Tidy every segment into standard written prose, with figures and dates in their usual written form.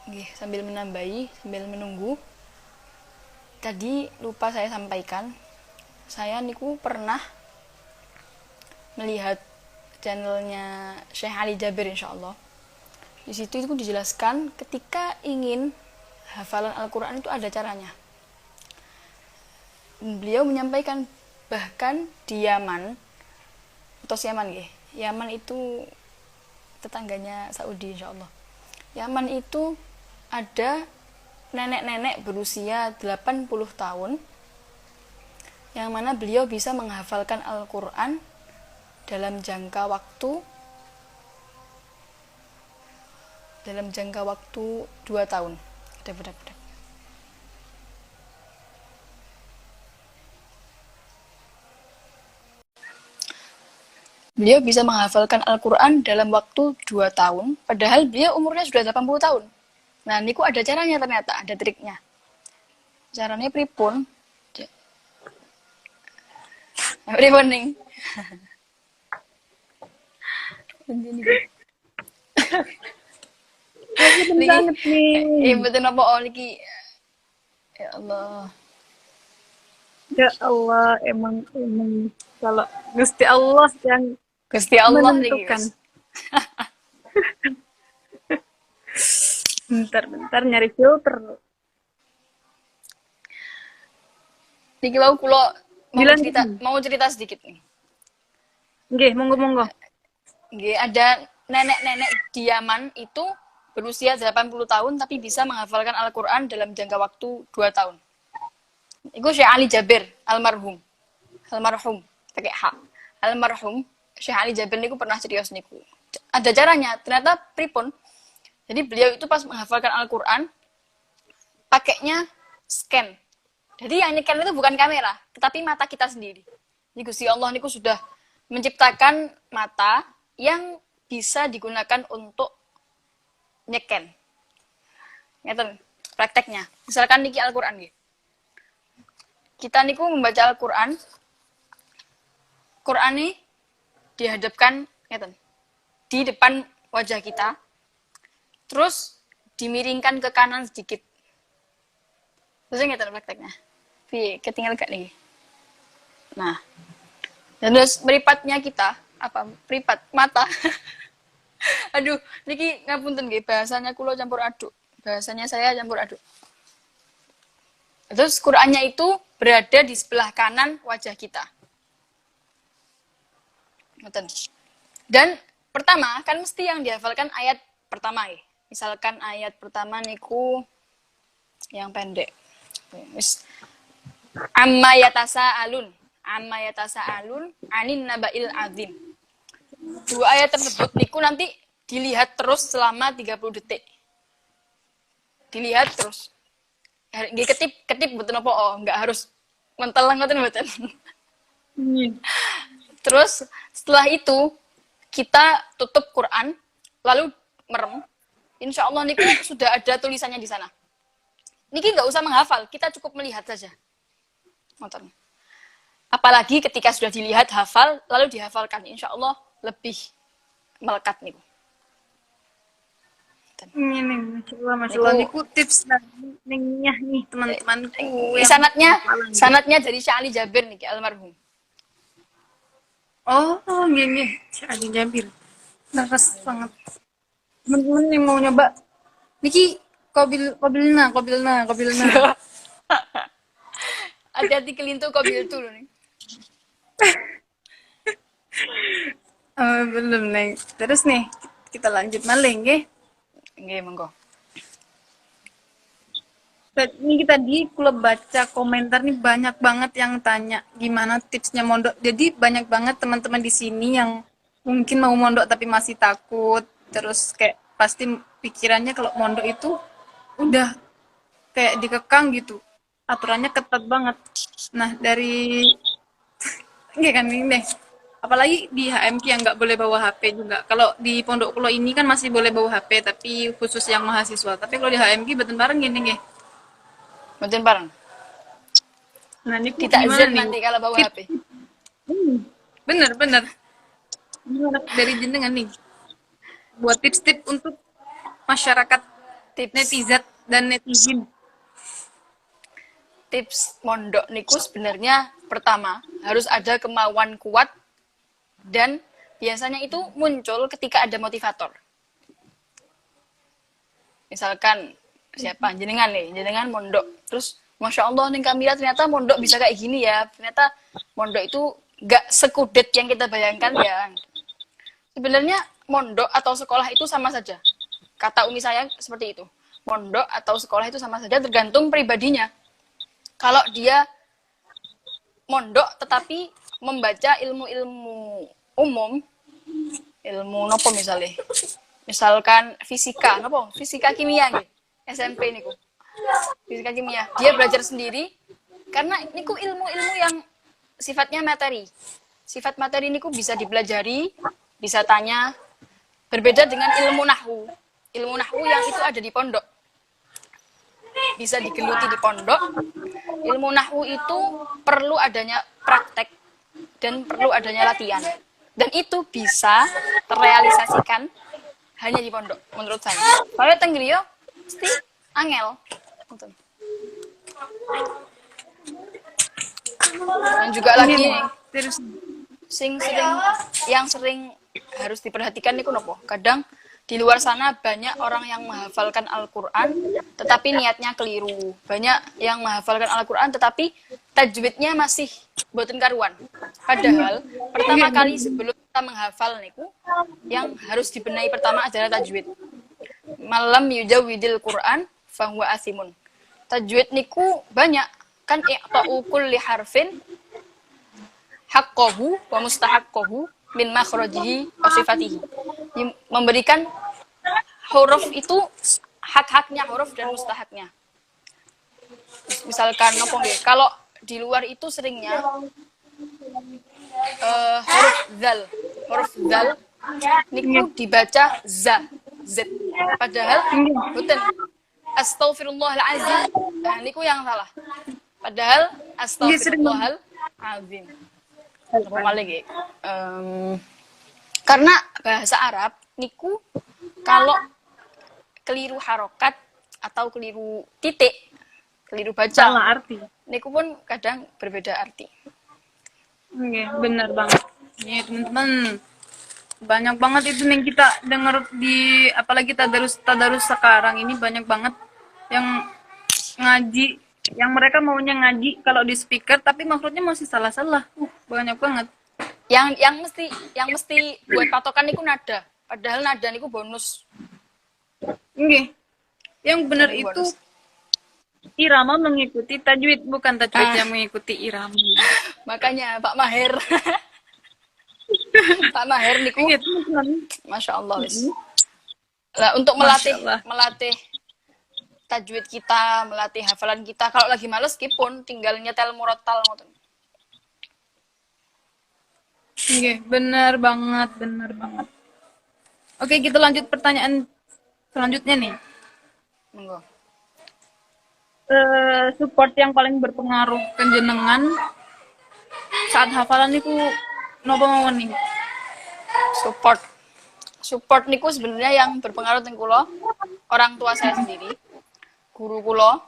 Nggih, sambil menambahi, sambil menunggu. Tadi lupa saya sampaikan, saya niku pernah melihat channelnya Syekh Ali Jabir insyaallah. Di situ itu dijelaskan ketika ingin hafalan Al-Quran itu ada caranya. Beliau menyampaikan bahkan di Yaman atau Yaman nggih. Yaman itu tetangganya Saudi insyaallah. Yaman itu ada nenek-nenek berusia 80 tahun yang mana beliau bisa menghafalkan Al-Quran dalam jangka waktu 2 tahun. Benar-benar. Beliau bisa menghafalkan Al-Quran dalam waktu 2 tahun, padahal beliau umurnya sudah 80 tahun. Nah, niku ada caranya ternyata, ada triknya. Caranya pripun? Pripun ning? Lagi Niki, banget nih. betul apa niki? Ya Allah. Ya Allah, emang kalau Gusti Allah yang Gusti Allah niki, menentukan. Guys. Bentar nyari filter. Niki mau kula mau Dilanjut cerita, nih. mau cerita sedikit nih. Nggih, monggo. Nggih, ada nenek-nenek di Yaman itu berusia 80 tahun tapi bisa menghafalkan Al-Quran dalam jangka waktu 2 tahun. Itu Syekh Ali Jabir, almarhum. Almarhum, pakai H. Almarhum, Syekh Ali Jabir niku pernah serius niku. Ada caranya, ternyata pripun. Jadi beliau itu pas menghafalkan Al-Quran, pakainya scan. Jadi yang nyekan itu bukan kamera, tetapi mata kita sendiri. Jadi Gusti Allah niku sudah menciptakan mata yang bisa digunakan untuk nyeken. Ngeten prakteknya. Misalkan niki Al-Qur'an nggih. Kita niku membaca Al-Qur'an, Qur'an ini dihadapkan ngeten di depan wajah kita, terus dimiringkan ke kanan sedikit. Terus ngeten prakteknya. Piye, ketinggal gak nih? Nah, dan terus meripatnya kita apa? Meripat mata. Aduh, niki ngapunten nggih, bahasanya kula campur aduk. Bahasanya saya campur aduk. Terus Qur'annya itu berada di sebelah kanan wajah kita. Ngoten. Dan pertama kan mesti yang dihafalkan ayat pertama ya. Misalkan ayat pertama niku yang pendek. Wis amma yatasaalun. Amma yatasaalun anin nabail azim. Dua ayat tersebut niku nanti dilihat terus selama 30 detik. Dilihat terus. Nggih ketip mboten apa enggak harus mentelang ngoten mboten. Terus setelah itu kita tutup Quran lalu merem. Insya Allah niku sudah ada tulisannya di sana. Niki nggak usah menghafal, kita cukup melihat saja. Ngoten. Apalagi ketika sudah dilihat hafal lalu dihafalkan, insya Allah lebih melekat nih. Ini, Masya Allah. Niku tips ningnya nih teman-temanku yang sanatnya hafalan. sanatnya dari Syekh Ali Jabir nih almarhum. Oh, gini. Si Adi Jabir. Leres banget. Temen-temen yang mau nyoba. Niki, kobilna. Hati-hati kelintu kok biltu loh nih. Belum, Neng. Terus nih, kita lanjut maling, ya. Nggih, monggo. Ini tadi kalau baca komentar nih banyak banget yang tanya gimana tipsnya mondok. Jadi banyak banget teman-teman di sini yang mungkin mau mondok tapi masih takut. Terus kayak pasti pikirannya kalau mondok itu udah kayak dikekang gitu. Aturannya ketat banget. Nah, dari enggak kan ini deh. Apalagi di HMK yang nggak boleh bawa HP juga. Kalau di Pondok Pulau ini kan masih boleh bawa HP, tapi khusus yang mahasiswa. Tapi kalau di HMK beten bareng gini nih. Mboten bareng. Nah, ini gimana Ditakzir nih? nanti kalau bawa Tip, HP. bener. Gimana dari jenengan nih? Buat tips-tips untuk masyarakat tips netizen dan netizen. tips mondok niku sebenarnya pertama harus ada kemauan kuat dan biasanya itu muncul ketika ada motivator. Misalkan siapa jenengan mondok terus masya Allah nih Kamila ternyata mondok bisa kayak gini ya, ternyata mondok itu gak sekudet yang kita bayangkan ya. Sebenarnya mondok atau sekolah itu sama saja, kata umi saya seperti itu. Mondok atau sekolah itu sama saja, tergantung pribadinya. Kalau dia mondok tetapi membaca ilmu-ilmu umum, ilmu nopo misalnya, misalkan fisika nopo, fisika kimia gitu, SMP niku fisika kimia, dia belajar sendiri karena niku ilmu-ilmu yang sifatnya materi. Sifat materi niku bisa dipelajari, bisa tanya. Berbeda dengan ilmu nahwu. Ilmu nahwu yang itu ada di pondok, bisa digeluti di pondok. Ilmu nahwu itu perlu adanya praktek dan perlu adanya latihan. Dan itu bisa terrealisasikan hanya di pondok, menurut saya. Kalau tenggriyo, mesti angel. Dan juga lagi nih, Terus yang sering harus diperhatikan niku nopo. Kadang di luar sana banyak orang yang menghafalkan Al-Quran tetapi niatnya keliru. Banyak yang menghafalkan Al-Quran tetapi tajwidnya masih boten karuan. Padahal pertama kali sebelum kita menghafal niku yang harus dibenahi pertama adalah tajwid. Malam yujawidil Quran fahuwa asimun. Tajwid niku banyak kan, i'ta'u kulli harfin haqqahu wa mustahaqqahu min makhrajihi wa sifatihi. Memberikan huruf itu hak-haknya huruf dan mustahaknya. Misalkan nopo nggih, kalau di luar itu seringnya huruf zal niku dibaca za, z. Padahal betul astaghfirullahalazim. Nah, niku yang salah. Padahal astaghfirullahalazim. Lagi. Karena bahasa Arab niku kalau keliru harokat atau keliru titik, keliru baca, salah arti. niku pun kadang berbeda arti. Oke, benar banget. Nih teman-teman, banyak banget itu yang kita dengar di apalagi tadarus sekarang ini, banyak banget yang ngaji, yang mereka maunya ngaji kalau di speaker tapi maksudnya masih salah-salah. Banyak banget. Yang mesti buat patokan niku nada. Padahal nada niku bonus. Oke. Yang benar Nada itu bonus. irama mengikuti tajwid, bukan tajwid yang mengikuti irama. Makanya Pak Maher Pak Maher niku Iya, teman-teman. Masya Allah wis. Lah untuk melatih Masya Allah. melatih tajwid kita, melatih hafalan kita. Kalau lagi males kipun tinggal nyetel murattal ngoten. Iya, benar banget, benar banget. Oke, kita lanjut pertanyaan selanjutnya nih. Monggo. Support yang paling berpengaruh ke jenengan saat hafalan itu nopo mawon nih? Support niku sebenarnya yang berpengaruh teng kula, orang tua saya sendiri, guru kula,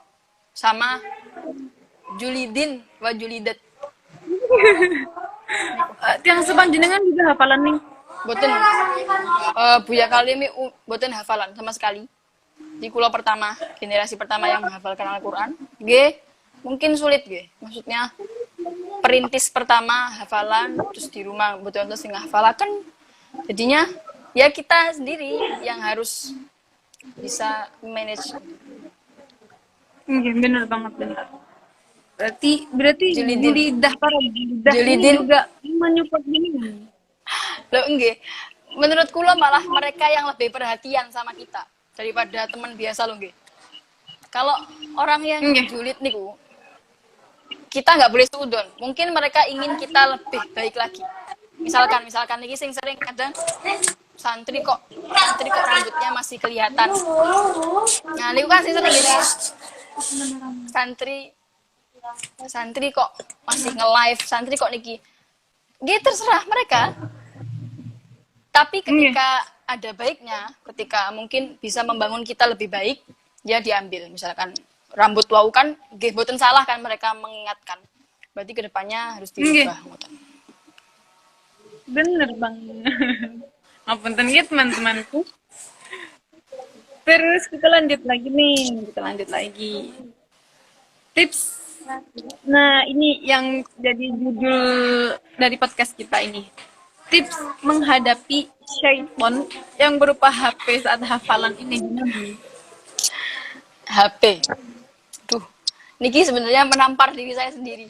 sama Julidin wa Julidat. Yang sepanjenengan juga hafalan nih. Boten Buya Kalimi boten hafalan sama sekali. Di kula pertama, generasi pertama yang menghafalkan Al-Qur'an. Nggih, mungkin sulit nggih. Maksudnya perintis pertama hafalan terus di rumah boten terus ngahafalaken. Jadinya ya kita sendiri yang harus bisa manage. Bener banget, bener. Berarti Julidin. lidah para lidah ini Julidin. juga menyupport gini. Loh enggak. Menurut kula malah mereka yang lebih perhatian sama kita daripada teman biasa loh nggih. Kalau orang yang julid niku kita nggak boleh sudon. Mungkin mereka ingin kita lebih baik lagi. Misalkan niki sing sering kadang santri kok rambutnya masih kelihatan. Nah, niku kan sing sering gini. Santri kok masih nge-live, santri kok niki. Gitu terserah mereka. Tapi ketika ada baiknya ketika mungkin bisa membangun kita lebih baik, ya diambil. Misalkan rambut wau kan nggih mboten salah kan mereka mengingatkan. Berarti kedepannya harus Nggih, dirubah. Ngoten. bener bang. Ngapunten gitu teman-temanku. Terus kita lanjut lagi nih, kita lanjut lagi. Tips. Nah, ini yang jadi judul dari podcast kita ini. Tips menghadapi syaiton yang berupa HP saat hafalan ini gimana? HP. Duh, niki sebenarnya menampar diri saya sendiri.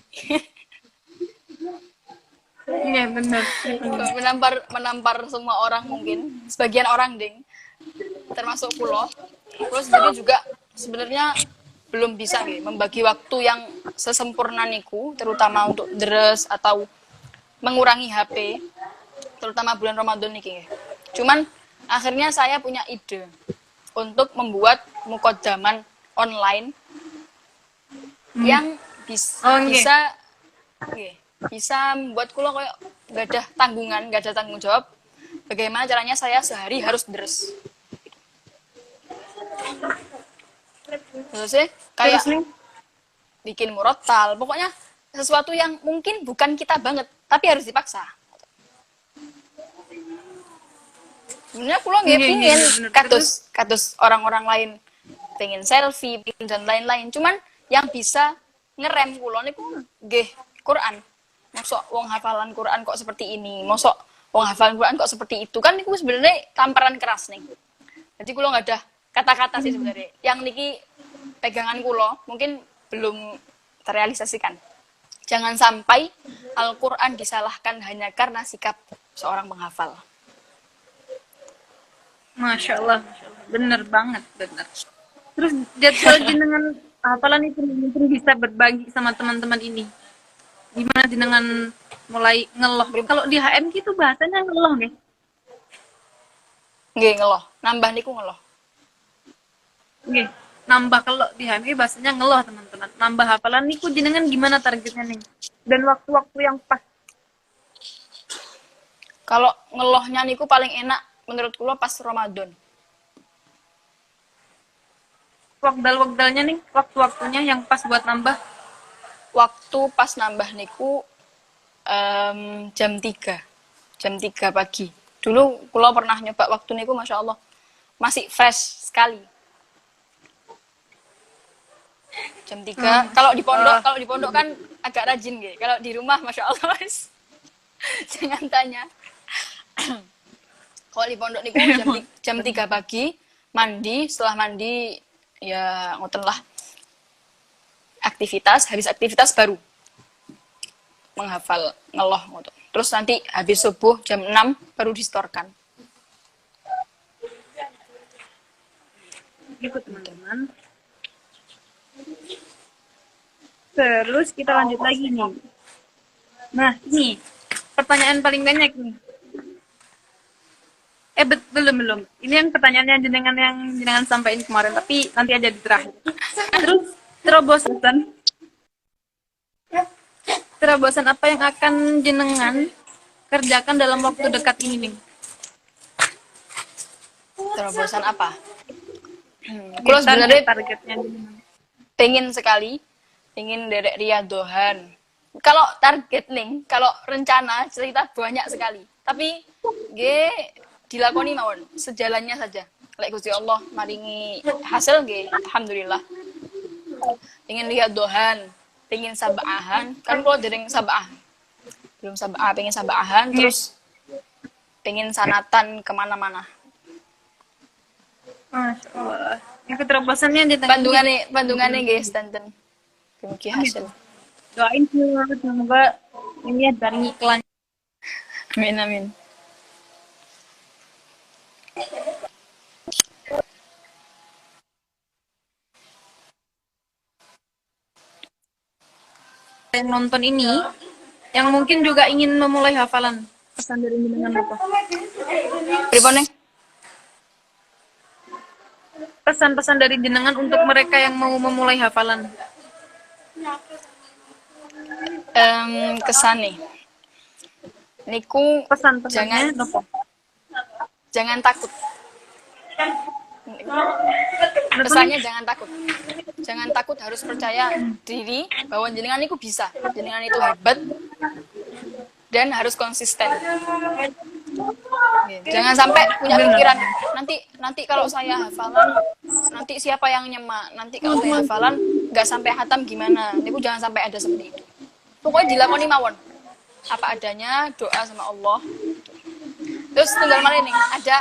Iya benar. menampar semua orang mungkin, sebagian orang ding, termasuk kulo. Terus jadi juga sebenarnya belum bisa nih membagi waktu yang sesempurna niku, terutama untuk deres atau mengurangi HP, terutama bulan Ramadan niki. Cuman akhirnya saya punya ide untuk membuat mukoddaman online yang Oh, nggih. bisa membuat kulo kayak gak ada tanggungan, gak ada tanggung jawab. Bagaimana caranya saya sehari harus deres. Terus sih kayak Terus nih, bikin murotal, pokoknya sesuatu yang mungkin bukan kita banget, tapi harus dipaksa. Sebenarnya kulo nggak iya pingin bener. Terus katus orang-orang lain pengen selfie, pengen dan lain-lain. Cuman yang bisa ngerem kulo niku nggih Quran. Mosok wong hafalan Quran kok seperti ini, mosok wong hafalan Quran kok seperti itu, kan niku sebenarnya tamparan keras nih. Jadi kulo nggak ada kata-kata sih sebenarnya. Yang niki pegangan kulo mungkin belum terrealisasikan. Jangan sampai Al-Quran disalahkan hanya karena sikap seorang penghafal. Masya Allah, bener banget, bener. Terus jadwal jenengan hafalan itu mungkin bisa berbagi sama teman-teman ini. Gimana jenengan mulai ngeloh? Kalau di HM gitu bahasanya ngeloh nih. Nggih ngeloh, nambah niku ngeloh. Oke, nambah kalau di HM bahasanya ngeloh teman-teman. Nambah hafalan niku jenengan gimana targetnya nih? Dan waktu-waktu yang pas. Kalau ngelohnya niku paling enak menurut kulo pas Ramadan. Wakdal-wakdalnya nih, waktu-waktunya yang pas buat nambah. Waktu pas nambah niku jam 3. Jam 3 pagi. Dulu kulo pernah nyoba waktu niku Masya Allah. Masih fresh sekali. Jam 3. Kalau di pondok kan agak rajin gitu. Kalau di rumah Masya Allah mas. Jangan tanya. Kalau di pondok niku jam 3 pagi mandi, setelah mandi ya ngoten lah. Habis aktivitas baru menghafal ngeloh ngoten. Terus nanti habis subuh jam 6 baru distorkan. Gitu teman-teman. Terus kita lanjut lagi nih. Nah, ini pertanyaan paling banyak nih. Belum. Ini yang pertanyaannya jenengan sampaikan kemarin, tapi nanti aja di terakhir. Terus terobosan apa yang akan jenengan kerjakan dalam waktu dekat ini nih? Terobosan apa? Kalau sebenarnya targetnya jenengan. pengen derek riadohan. Kalau target nih, kalau rencana cerita banyak sekali. Tapi dilakoni mawon sejalannya saja. Lek Gusti Allah maringi hasil alhamdulillah. Pengen lihat dohan, pengen sabaahan, kan kalau dereng sabaah. Belum sabaah, pengen sabaahan, terus pengen sanatan kemana-mana. Masya Allah. Yang terobosannya di Bandungannya guys, tanten. Demikian hasil. Doain semoga ini dari iklan. Amin amin. Yang nonton ini, yang mungkin juga ingin memulai hafalan, pesan dari jenengan apa? Pripun nih? Pesan-pesan dari jenengan untuk mereka yang mau memulai hafalan. Kesan nih. Niku Pesan-pesannya apa? jangan takut. Pesannya jangan takut. Jangan takut, harus percaya diri bahwa jenengan itu bisa. Jenengan itu hebat dan harus konsisten. Jangan sampai punya pikiran nanti kalau saya hafalan nanti siapa yang nyemak, nanti kalau saya hafalan nggak sampai hatam gimana. Niku jangan sampai ada seperti itu. Pokoknya dilakoni mawon apa adanya, doa sama Allah. Terus tunggal malah ini ada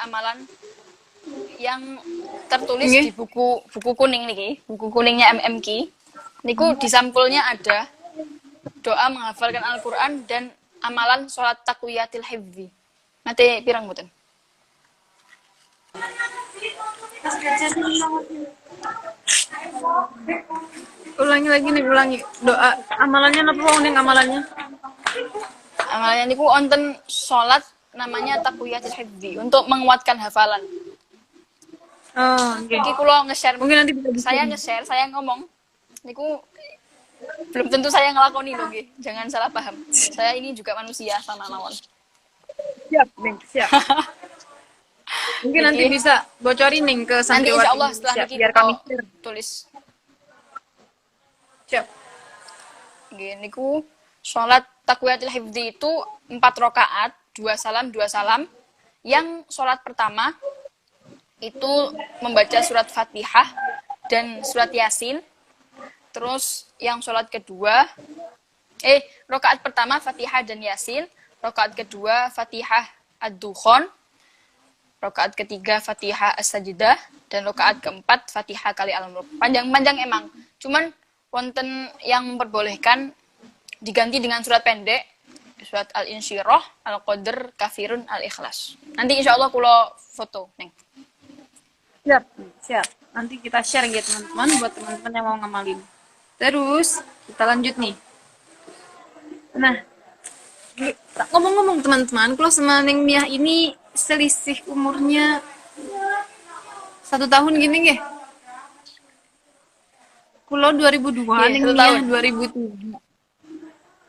amalan yang tertulis di buku kuning nih, buku kuningnya MMK. Niku di sampulnya ada doa menghafalkan Al-Quran dan amalan sholat takwiyatil hifzi. Nanti pirang mboten? Ulangi lagi nih, ulangi. Doa amalannya apa uning amalannya? Amalannya niku wonten sholat namanya takwiyatil hifzi untuk menguatkan hafalan. Oh, oke. Iki kula nge-share. Mungkin nanti bisa saya nge-share, saya ngomong niku belum tentu saya ngelakoni loh, nggih. Jangan salah paham. Saya ini juga manusia sama mawon. Siap, Neng, siap. Mungkin nanti bisa bocorin Neng ke Nanti santriwati. insya Allah setelah Siap, niki biar kami share. tulis. Siap. Nggih niku salat takwiyatul hifzi itu 4 rakaat, 2 salam. Yang salat pertama itu membaca surat Fatihah dan surat Yasin. Terus yang salat kedua rakaat pertama Fatihah dan Yasin, rakaat kedua Fatihah Ad-Dukhan, rakaat ketiga Fatihah As-Sajdah, dan rakaat keempat Fatihah kali Al-Mulk. Panjang-panjang emang. Cuman wonten yang memperbolehkan diganti dengan surat pendek, surat Al-Insyirah, Al-Qadr, Kafirun, Al-Ikhlas. Nanti insya Allah kula foto, Neng. Siap, siap. Nanti kita share ya teman-teman buat teman-teman yang mau ngamalin. Terus kita lanjut nih. Nah, ngomong-ngomong teman-teman, kalau sama Neng Mia ini selisih umurnya 1 tahun gini nggih. Kulo 2002, Neng Mia 2003.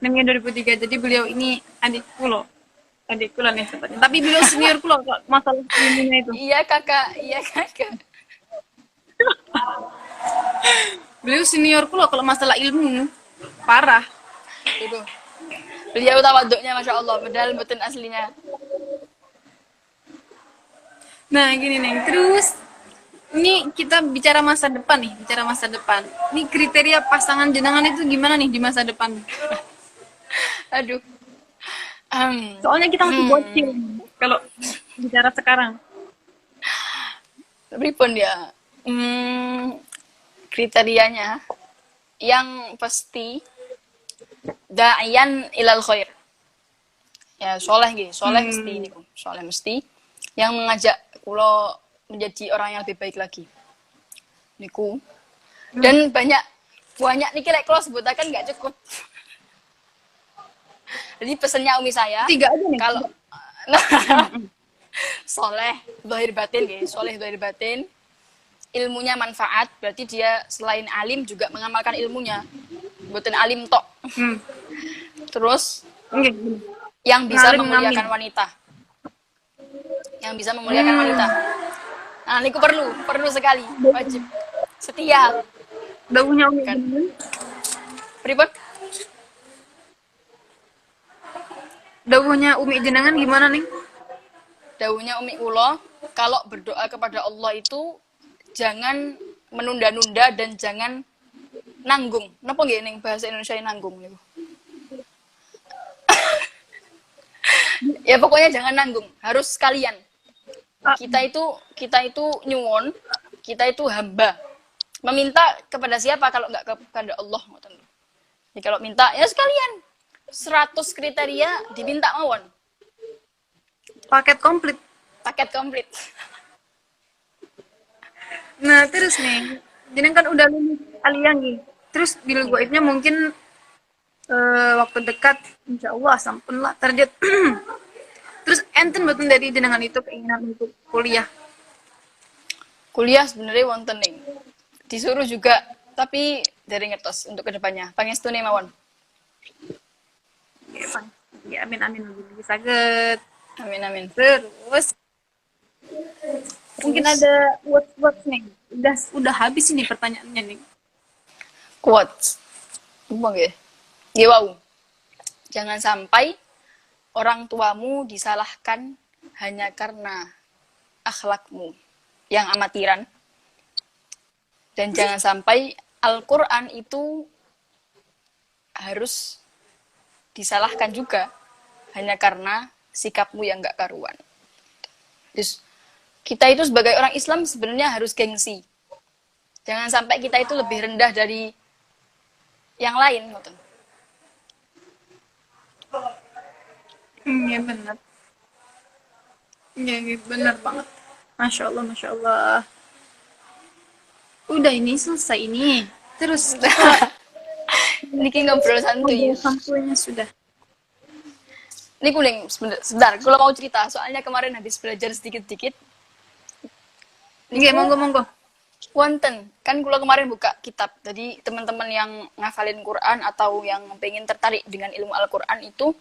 Neng Mia 2003, jadi beliau ini adik kulo. Adik kulo nih tepatnya. Tapi beliau senior kulo kok masalah ilmunya itu. Iya kakak. Beliau senior kulo kalau masalah ilmu parah. Itu. Beliau tawaduknya Masya Allah, padahal mboten aslinya. Nah gini Neng, terus ini kita bicara masa depan nih, bicara masa depan. Ini kriteria pasangan jenengan itu gimana nih di masa depan? Aduh. Soalnya kita masih bocil kalau bicara sekarang. Pripun ya? Kriterianya yang pasti da'iyan ilal khair. Ya, soleh gitu, soleh mesti niku. Soleh mesti yang mengajak kula menjadi orang yang lebih baik lagi. Niku. Dan banyak niki lek kula sebutaken enggak cukup. Jadi pesannya umi saya 3 aja nih. kalau soleh zahir batin gitu, soleh zahir batin, ilmunya manfaat, berarti dia selain alim juga mengamalkan ilmunya, bukan alim tok. Terus yang bisa memuliakan wanita, nah niku perlu sekali, wajib, setia. Daunnya umi Kan. Pripun? Dawuhnya umi jenengan gimana nih? Dawuhnya umi kula, kalau berdoa kepada Allah itu jangan menunda-nunda dan jangan nanggung. Napa nggih ning bahasa Indonesia nanggung niku? Ya pokoknya jangan nanggung, harus sekalian. Kita itu nyuwun, kita itu hamba. Meminta kepada siapa kalau nggak kepada Allah? Jadi kalau minta ya sekalian. 100 kriteria diminta mawon. Paket komplit. Nah, terus nih, jenengan kan udah lulus aliyah nih. Terus bil goibnya mungkin waktu dekat insya Allah sampun lah target. Terus enten betul dari jenengan itu keinginan untuk kuliah. Kuliah sebenarnya wonten ning. Disuruh juga, tapi dari ngetos untuk kedepannya. Pangestune mawon. Ya, amin bisa get. Amin amin. Terus mungkin Terus ada quotes nih. Udah habis ini pertanyaannya nih. quotes. Apa nggih? Nggih wau. Jangan sampai orang tuamu disalahkan hanya karena akhlakmu yang amatiran. Dan jangan sampai Al-Quran itu harus disalahkan juga hanya karena sikapmu yang gak karuan. Terus kita itu sebagai orang Islam sebenarnya harus gengsi. Jangan sampai kita itu lebih rendah dari yang lain. Iya benar. Iya benar banget. Masya Allah, Masya Allah. Udah ini selesai ini. Terus kita Niki ngobrol santuy. ngobrol sampulnya sudah. Ini kuning sebentar. Kalau mau cerita, soalnya kemarin habis belajar sedikit-sedikit. Oke, monggo. Wonten, kan kalau kemarin buka kitab. Jadi teman-teman yang ngafalin Quran atau yang pengen tertarik dengan ilmu Al-Quran itu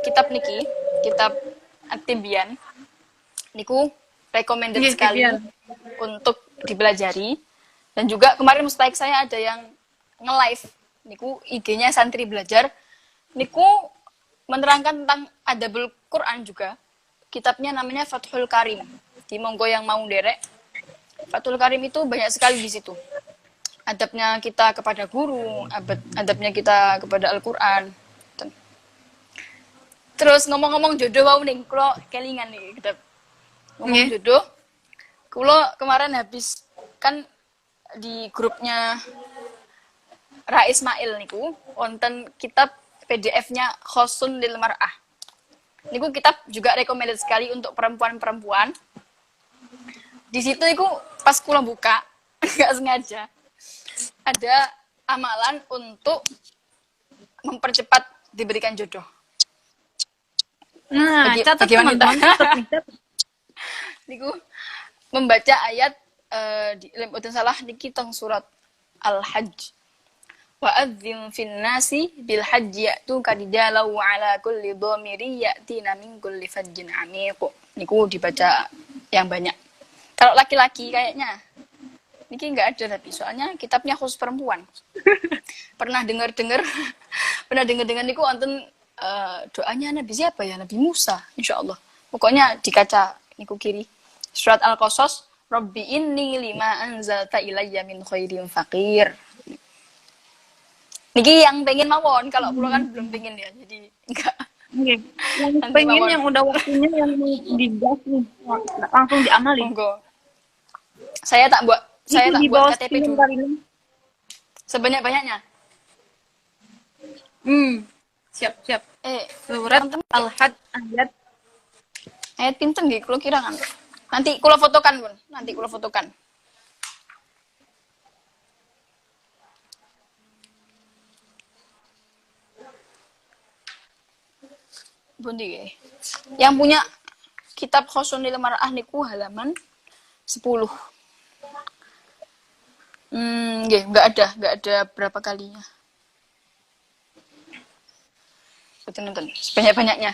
kitab niki, kitab At-Tibyan. Niku recommended sekali untuk dipelajari. Dan juga kemarin mustaik saya ada yang nge-live. Niku IG-nya Santri Belajar. Niku menerangkan tentang adabul Quran juga. Kitabnya namanya Fathul Karim. Di monggo yang mau derek. Fathul Karim itu banyak sekali di situ. Adabnya kita kepada guru, adabnya kita kepada Al-Quran. Terus ngomong-ngomong jodoh wau nih, kalau kelingan nih kitab. Ngomong jodoh. Kulo kemarin habis kan di grupnya Ra Ismail niku wonten kitab PDF-nya Khosun lil Mar'ah. Niku kitab juga recommended sekali untuk perempuan-perempuan. Di situ niku pas kulo buka nggak sengaja ada amalan untuk mempercepat diberikan jodoh. Nah, catat teman-teman, catat. Niku membaca ayat di lembaran salah niki teng surat Al-Hajj. Wa adzim fin nasi bil hajji ya'tuka rijalan wa ala kulli dhamiri ya'tina min kulli fajjin amiq. Niku dibaca yang banyak. Kalau laki-laki kayaknya niki enggak ada tapi soalnya kitabnya khusus perempuan. Pernah dengar-dengar niku wonten doanya Nabi siapa ya? Nabi Musa insyaallah. Pokoknya di kaca niku kiri. Surat Al-Qasas, Rabbi inni lima anzalta ilayya min khairin faqir. Niki yang pengen mawon, kalau pulau kan belum pengen ya, jadi enggak. Oke. Yang pengen mawon. Yang udah waktunya yang digas nih, langsung diamali. Monggo. Saya tak buat KTP dulu. Sebanyak-banyaknya. Siap. Surat Al-Hajj ayat pinten nggih kula kira kan. Nanti kula fotokan, Bun. Bundi nggih. Yang punya kitab Khosunil Mar'ah niku halaman 10. Nggih, enggak ada berapa kalinya. Betul. Sebanyak-banyaknya.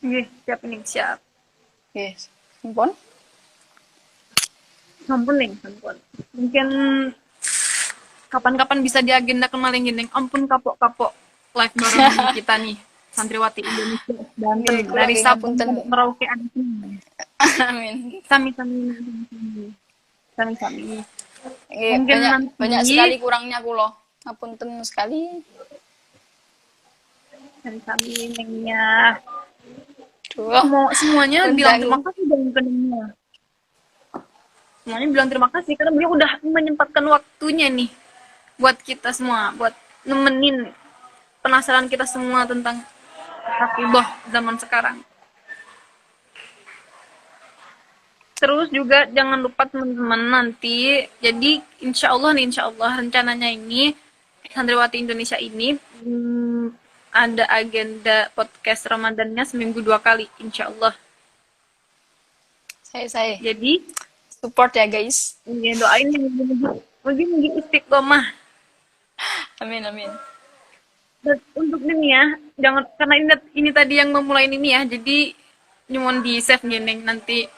Nggih, siap. Yes. Sampun. Mungkin kapan-kapan bisa diagendakan maling gini. Ampun kapok live bareng kita nih. Santriwati Indonesia Banten dari Sabun sampai Merauke. Amin. Sami. Mungkin banyak sekali kurangnya kulo. Ngapunten sekali. Sami nengnya. Semuanya bilang terima kasih dan keningnya. Semuanya bilang terima kasih karena beliau udah menyempatkan waktunya nih buat kita semua, buat nemenin penasaran kita semua tentang Hafidhah zaman sekarang. Terus juga jangan lupa teman-teman nanti, jadi insya Allah rencananya ini Santriwati Indonesia ini ada agenda podcast Ramadannya seminggu 2 kali, insya Allah. Saya. Jadi support ya guys. Ya, doain mungkin istiqomah. Amin. Dan untuk ini ya, jangan karena ini tadi yang memulai ini ya, jadi nyumun di save gini nanti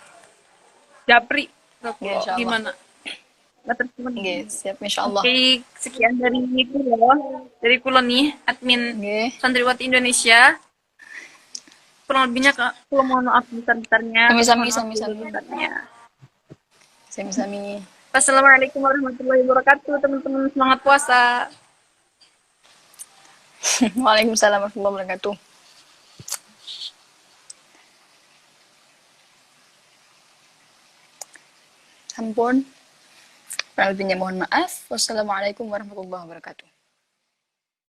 japri ke Nggih, kulo insyaallah. gimana? Nggak terus. Nggih, siap insyaallah. Oke, sekian dari kulo nih, admin Nggih. Santriwati Indonesia. Kurang lebihnya kulo mohon maaf besar-besarnya, Sami-sami, mohon maaf sami-sami. besar-besarnya. Sami-sami. Wassalamualaikum warahmatullahi wabarakatuh, teman-teman semangat puasa. Waalaikumsalam warahmatullahi wabarakatuh. Ampun. Kurang lebihnya mohon maaf. Wassalamualaikum warahmatullahi wabarakatuh.